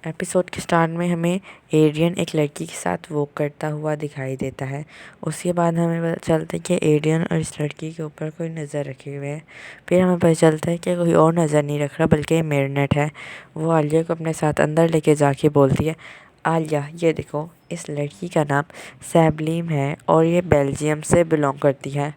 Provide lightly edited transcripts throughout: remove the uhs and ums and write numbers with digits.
Episode के start में हमें एड्रियन एक लड़की के साथ वॉक करता हुआ दिखाई देता है। उसके बाद हमें पता चलता है कि एड्रियन और इस लड़की के ऊपर कोई नज़र रखे हुए है। फिर हमें पता चलता है कि कोई और नज़र नहीं रख रहा बल्कि मेरिनेट है। वो आलिया को अपने साथ अंदर लेके जाके बोलती है, आलिया ये देखो, इस लड़की का नाम सैबलीम है और ये बेल्जियम से बिलोंग करती है।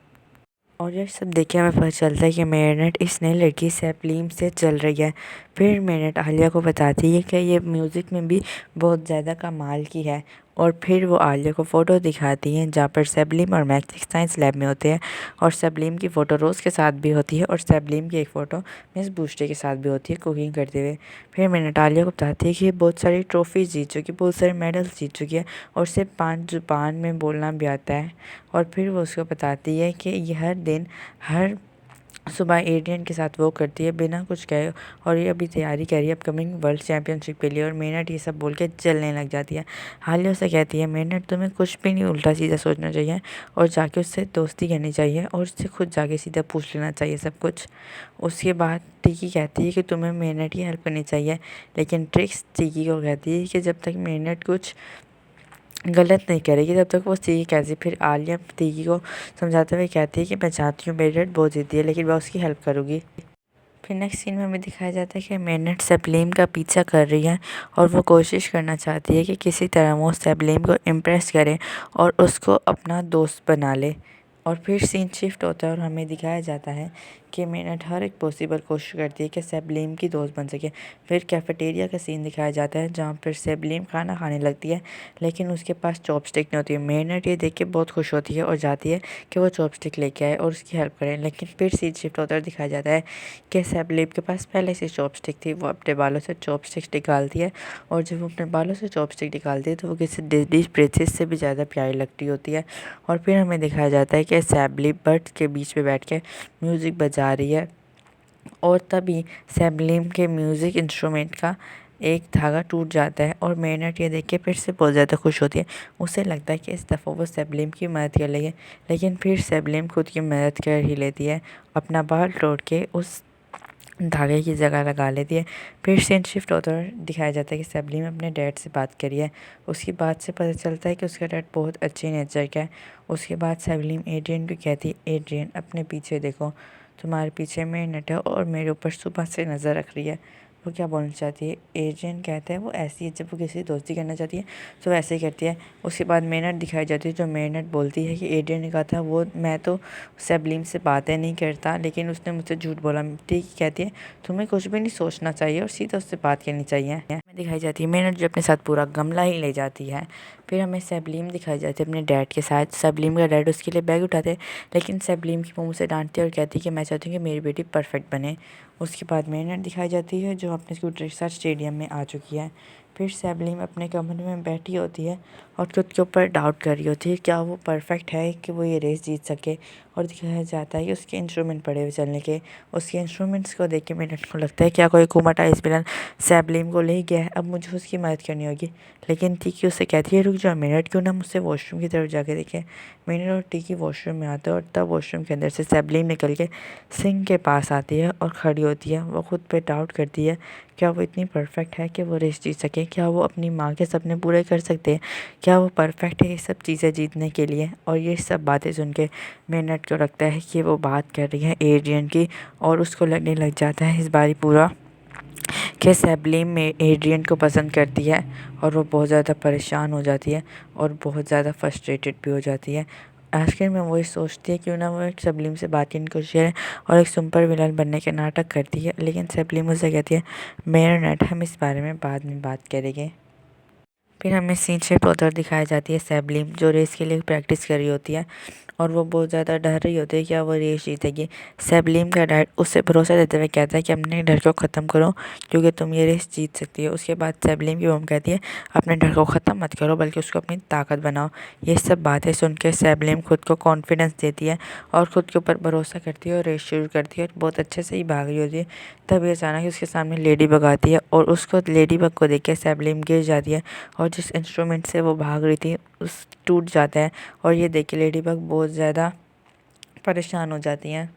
और ये सब देख के हमें पता चलता है कि मेरिनेट इस नई लड़की सैपलीम से चल रही है। फिर मेरिनेट आलिया को बताती है कि ये म्यूज़िक में भी बहुत ज़्यादा कमाल की है। और फिर वो आलिया को फ़ोटो दिखाती है जहाँ पर सैबलीम और मैक्स साइंस लैब में होते हैं। और सैबलीम की फ़ोटो रोज़ के साथ भी होती है और सैबलीम की एक फ़ोटो मिस बूस्टे के साथ भी होती है कुकिंग करते हुए। फिर मेरिनेट आलिया को बताती है कि ये बहुत सारी ट्रॉफीज़ जीत चुकी है, बहुत सारे मेडल्स जीत चुकी है और सिर्फ 5 ज़ुबान में बोलना भी आता है। और फिर वो उसको बताती है कि ये हर दिन हर सुबह एड्रियन के साथ वो करती है बिना कुछ कहे और ये अभी तैयारी कर रही है अपकमिंग वर्ल्ड चैम्पियनशिप के लिए। और मेरिनेट ये सब बोल के चलने लग जाती है। हालिया से कहती है, मेरिनेट तुम्हें कुछ भी नहीं उल्टा सीधा सोचना चाहिए और जाके उससे दोस्ती करनी चाहिए और उससे खुद जाके सीधा पूछ लेना चाहिए सब कुछ। उसके बाद टिकी कहती है कि तुम्हें मेरिनेट की हेल्प करनी चाहिए, लेकिन ट्रिक्स टिकी को कहती है कि जब तक मेरिनेट कुछ गलत नहीं करेगी तब तक वो सीखी कैसे। फिर आलिया तीगी को समझाते हुए कहती है कि मैं चाहती हूँ मेरिनेट बहुत ज़िद्दी है लेकिन मैं उसकी हेल्प करूँगी। फिर नेक्स्ट सीन में हमें दिखाया जाता है कि मेरिनेट सैबलीम का पीछा कर रही है और वो कोशिश करना चाहती है कि किसी तरह वो सैबलीम को इम्प्रेस करे और उसको अपना दोस्त बना ले। और फिर सीन शिफ्ट होता है और हमें दिखाया जाता है कि मेरिनेट हर एक पॉसिबल कोशिश करती है कि सैबलीम की दोस्त बन सके। फिर कैफेटेरिया का सीन दिखाया जाता है जहाँ पर सैबलीम खाना खाने लगती है लेकिन उसके पास चॉपस्टिक नहीं होती है। मेरिनेट ये देख के बहुत खुश होती है और जाती है कि वो चॉपस्टिक लेके आए और उसकी हेल्प करें। लेकिन फिर सीन शिफ्ट होता है और दिखाया जाता है कि सैबलीम के पास पहले से चॉपस्टिक थी। वो अपने बालों से चॉपस्टिक निकालती है और जब वो अपने बालों से चॉपस्टिक निकालती है तो वो किसी डिश प्रिंसेस से भी ज़्यादा प्यारी लगती होती है। और फिर हमें दिखाया जाता है कि सैबलीम बर्ड्स के बीच में बैठ के म्यूज़िक बजा रही है और तभी सैबलीम के म्यूज़िक इंस्ट्रूमेंट का एक धागा टूट जाता है और मेरिनेट ये देख के फिर से बहुत ज़्यादा खुश होती है। उसे लगता है कि इस दफ़ा वो सैबलीम की मदद कर लेगी, लेकिन फिर सैबलीम खुद की मदद कर ही लेती है, अपना बाल तोड़ के उस धागे की जगह लगा लेती है। फिर सीन शिफ्ट होता है दिखाया जाता है कि सैबलीम अपने डैड से बात करी है। उसकी बात से पता चलता है कि उसका डैड बहुत अच्छे नेचर का है। उसके बाद सैबलीम एड्रियन को कहती है, एड्रियन अपने पीछे देखो, तुम्हारे पीछे मेरिनेट है और मेरे ऊपर सुबह से नज़र रख रही है। वो क्या बोलना चाहती है? एड्रियन कहता है वो ऐसी है, जब वो किसी दोस्ती करना चाहती है तो वैसे ही करती है। उसके बाद मेरिनेट दिखाई जाती है जो मेरिनेट बोलती है कि एड्रियन ने कहा था वो मैं तो सैबलीम से बातें नहीं करता लेकिन उसने मुझसे झूठ बोला। ठीक कहती है तुम्हें कुछ भी नहीं सोचना चाहिए और सीधा उससे बात करनी चाहिए। दिखाई जाती है मेरिनेट जो अपने साथ पूरा गमला ही ले जाती है। फिर हमें सैबलीम दिखाई जाती है अपने डैड के साथ। सैबलीम का डैड उसके लिए बैग उठाते हैं लेकिन सैबलीम की मुँह से डांटती है और कहती है कि मैं चाहती हूँ कि मेरी बेटी परफेक्ट बने। उसके बाद मेरिनेट दिखाई जाती है जो अपने स्कूटर के साथ स्टेडियम में आ चुकी है। फिर सैबलीम अपने कमरे में बैठी होती है और खुद के ऊपर डाउट कर रही होती है क्या वो परफेक्ट है कि वो ये रेस जीत सके। और दिखाया जाता है कि उसके इंस्ट्रूमेंट पड़े हुए चलने के। उसके इंस्ट्रूमेंट्स को देख के मेरिनेट को लगता है क्या कोई कोमाटाइज विलन सैबलीम को ले गया है, अब मुझे उसकी मदद करनी होगी। लेकिन टीकी उससे कहती है रुक जाओ मेरिनेट, क्यों ना मुझसे वॉशरूम की तरफ जाके देखे। मेरिनेट और टीकी वॉशरूम में आते हैं और तब वॉशरूम के अंदर से सैबलीम निकल के सिंक के पास आती है और खड़ी होती है। वो खुद पे डाउट करती है क्या वो इतनी परफेक्ट है कि वो रेस जीत सके, क्या वो अपनी माँ के सपने पूरे कर सकते हैं, क्या वो परफेक्ट है ये सब चीज़ें जीतने के लिए। और ये सब बातें सुन के मेरिनेट को लगता है कि वो बात कर रही है एड्रियन की और उसको लगने लग जाता है इस बारी पूरा कि सैबलीम में एड्रियन को पसंद करती है। और वो बहुत ज़्यादा परेशान हो जाती है और बहुत ज़्यादा फ्रस्ट्रेटेड भी हो जाती है। आखिर में वो ये सोचती है क्यों ना वो एक सैबलीम से बात करने की कोशिश करे और एक सुपर विलन बनने के नाटक करती है। लेकिन सैबलीम उससे कहती है मेरिनेट हम इस बारे में बाद में बात करेंगे। फिर हमें सीन शिफ्ट उधर दिखाई जाती है सैबलीम जो रेस के लिए प्रैक्टिस कर रही होती है और वो बहुत ज़्यादा डर रही होती है कि वो रेस जीतेगी। सैबलीम का डैड उससे भरोसा देते हुए कहता है कि अपने डर को ख़त्म करो क्योंकि तुम ये रेस जीत सकती हो। उसके बाद सैबलीम की मम कहती है अपने डर को ख़त्म मत करो बल्कि उसको अपनी ताकत बनाओ। ये सब बातें सुन के सैबलीम खुद को कॉन्फिडेंस देती है और ख़ुद के ऊपर भरोसा करती है और रेस शुरू करती है और बहुत अच्छे से ही भाग रही होती है। तभी अचानक उसके सामने लेडी बग आती है और उसको लेडी बग को देख के सैबलीम गिर जाती है और जिस इंस्ट्रूमेंट से वो भाग रही थी उस टूट जाता है। और ये देख के लेडी बग बहुत ज़्यादा परेशान हो जाती हैं।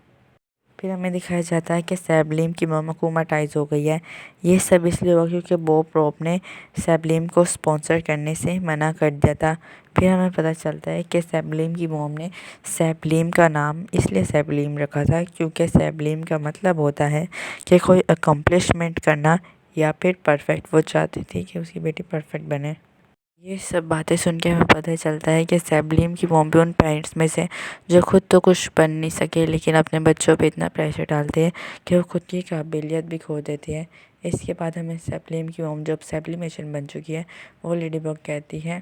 फिर हमें दिखाया जाता है कि सैबलीम की मॉम अकूमाटाइज हो गई है। ये सब इसलिए हुआ क्योंकि बॉब रोप ने सैबलीम को स्पॉन्सर करने से मना कर दिया था। फिर हमें पता चलता है कि सैबलीम की मॉम ने सैबलीम का नाम इसलिए सैबलीम रखा था क्योंकि सैबलीम का मतलब होता है कि कोई अकम्पलिशमेंट करना या फिर परफेक्ट। वो चाहती थी कि उसकी बेटी परफेक्ट बने। ये सब बातें सुन के हमें पता चलता है कि सैबलीम की मॉम भी उन पेरेंट्स में से जो खुद तो कुछ बन नहीं सके लेकिन अपने बच्चों पे इतना प्रेशर डालते हैं कि वो खुद की काबिलियत भी खो देती है। इसके बाद हमें सैबलीम की मॉम जब सैबलीमेशन बन चुकी है वो लेडी बग कहती है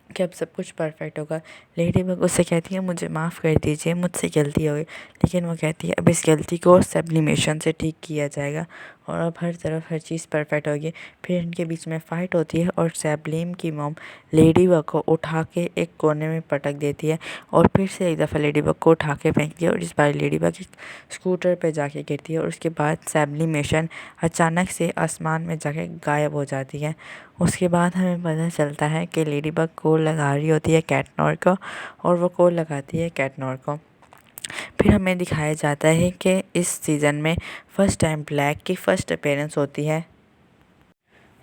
कि अब सब कुछ परफेक्ट होगा। लेडी बग उससे कहती है मुझे माफ़ कर दीजिए, मुझसे गलती हो गई। लेकिन वो कहती है अब इस गलती को सब्लिमेशन से ठीक किया जाएगा और अब हर तरफ हर चीज़ परफेक्ट होगी। फिर इनके बीच में फ़ाइट होती है और सैबलीम की मॉम लेडी बग को उठा के एक कोने में पटक देती है और फिर से एक दफ़ा लेडी बग को उठा के फेंकती है और इस बार लेडी बग एक स्कूटर पे जाके गिरती है और उसके बाद सैबलीमेशन अचानक से आसमान में जाके गायब हो जाती है। उसके बाद हमें पता चलता है कि लेडी बग कोल लगा रही होती है कैटनॉर को और वो कोल लगाती है कैटनॉर को। फिर हमें दिखाया जाता है कि इस सीज़न में फ़र्स्ट टाइम ब्लैक की फ़र्स्ट अपीयरेंस होती है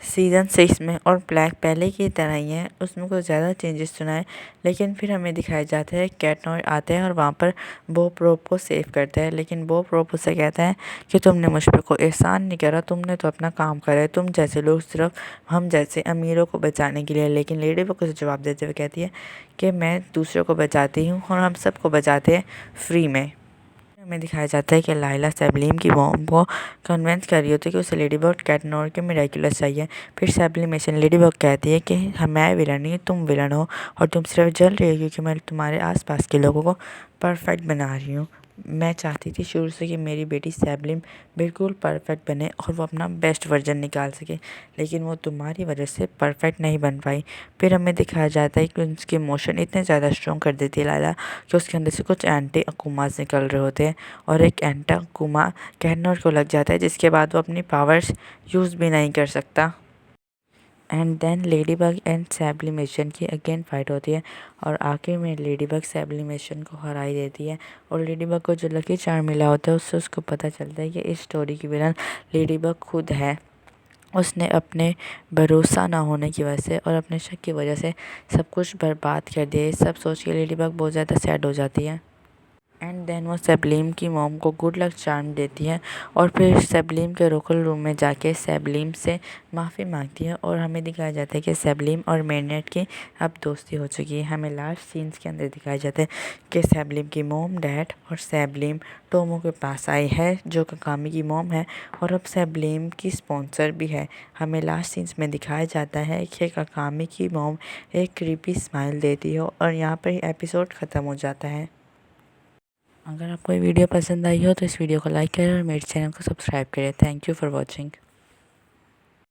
सीज़न 6 में और ब्लैक पहले की तरह ही है, उसमें कुछ ज़्यादा चेंजेस सुना है। लेकिन फिर हमें दिखाया जाता है कैटनॉर आते हैं और वहाँ पर बॉब रोप को सेव करते हैं। लेकिन बॉब रोप उससे कहता है कि तुमने मुझ पर कोई एहसान नहीं करा, तुमने तो अपना काम करा है, तुम जैसे लोग सिर्फ हम जैसे अमीरों को बचाने के लिए। लेकिन लेडी बग उसे जवाब देते हुए कहती है कि मैं दूसरों को बचाती हूँ और हम सबको बचाते हैं फ्री में। हमें दिखाया जाता है कि लाइला सैबलीम की मॉम को कन्विंस कर रही होती है कि उसे लेडी बग कैटनॉर के मिरेकुलस चाहिए। फिर सैबलीमेशन लेडी बग कहती है कि मैं विलन नहीं, तुम विलन हो और तुम सिर्फ जल रही हो क्योंकि मैं तुम्हारे आसपास के लोगों को परफेक्ट बना रही हूँ। मैं चाहती थी शुरू से कि मेरी बेटी सैबलीम बिल्कुल परफेक्ट बने और वो अपना बेस्ट वर्जन निकाल सके, लेकिन वो तुम्हारी वजह से परफेक्ट नहीं बन पाई। फिर हमें दिखाया जाता है कि उसके इमोशन इतने ज़्यादा स्ट्रॉन्ग कर देती है लाइला कि उसके अंदर से कुछ एंटी अकुमास निकल रहे होते हैं और एक एंटी अकुमा कैटनॉर को लग जाता है जिसके बाद वो अपनी पावर्स यूज़ भी नहीं कर सकता। And then lady bug and sublimation की अगेन फाइट होती है और आखिर में लेडी बग सैबलीमेशन को हराई देती है और लेडी बग को जो लकी चार्म मिला होता है उससे उसको पता चलता है कि इस स्टोरी की विलन लेडी बग खुद है। उसने अपने भरोसा ना होने की वजह से और अपने शक की वजह से सब कुछ बर्बाद कर दिया। ये सब सोच के लेडी बग बहुत ज़्यादा सैड हो जाती है। एंड देन वो सैबलीम की मॉम को गुड लक चार्म देती है और फिर सैबलीम के रोकल रूम में जाके सैबलीम से माफ़ी मांगती है और हमें दिखाया जाता है कि सैबलीम और मेरनेट की अब दोस्ती हो चुकी है। हमें लास्ट सीन्स के अंदर दिखाया जाता है कि सैबलीम की मॉम डैड और सैबलीम टोमो के पास आई है जो काकामी की मॉम है और अब सैबलीम की स्पॉन्सर भी है। हमें लास्ट सीन्स में दिखाया जाता है कि काकामी की मॉम एक क्रीपी स्माइल देती है और यहाँ पर एपिसोड ख़त्म हो जाता है। अगर आपको ये वीडियो पसंद आई हो तो इस वीडियो को लाइक करें और मेरे चैनल को सब्सक्राइब करें। Thank you for watching.